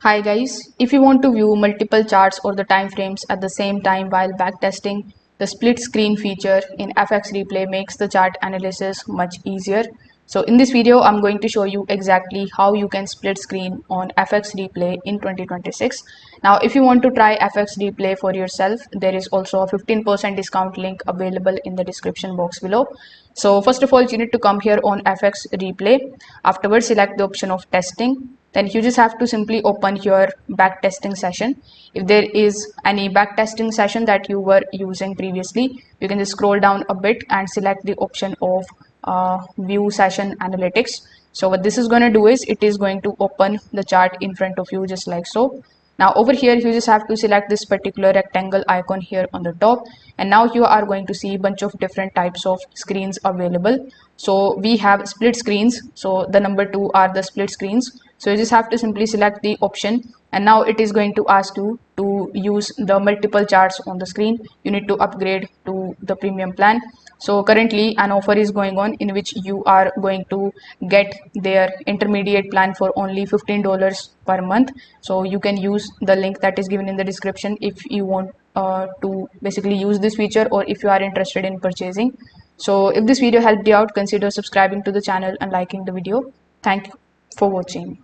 Hi guys, if you want to view multiple charts or the time frames at the same time while backtesting, the split screen feature in FX Replay makes the chart analysis much easier. So in this video, I'm going to show you exactly how you can split screen on FX Replay in 2026. Now, if you want to try FX Replay for yourself, there is also a 15% discount link available in the description box below. So first of all, you need to come here on FX Replay. Afterwards, select the option of testing. Then you just have to simply open your backtesting session. If there is any backtesting session that you were using previously, you can just scroll down a bit and select the option of view session analytics. So what this is going to do is it is going to open the chart in front of you just like so. Now over here you just have to select this particular rectangle icon here on the top, and now you are going to see a bunch of different types of screens available. So we have split screens, so the number 2 are the split screens. So you just have to simply select the option, and now it is going to ask you to use the multiple charts on the screen. You need to upgrade to the premium plan. So currently an offer is going on in which you are going to get their intermediate plan for only $15 per month. So you can use the link that is given in the description if you want to basically use this feature, or if you are interested in purchasing. So if this video helped you out, consider subscribing to the channel and liking the video. Thank you for watching.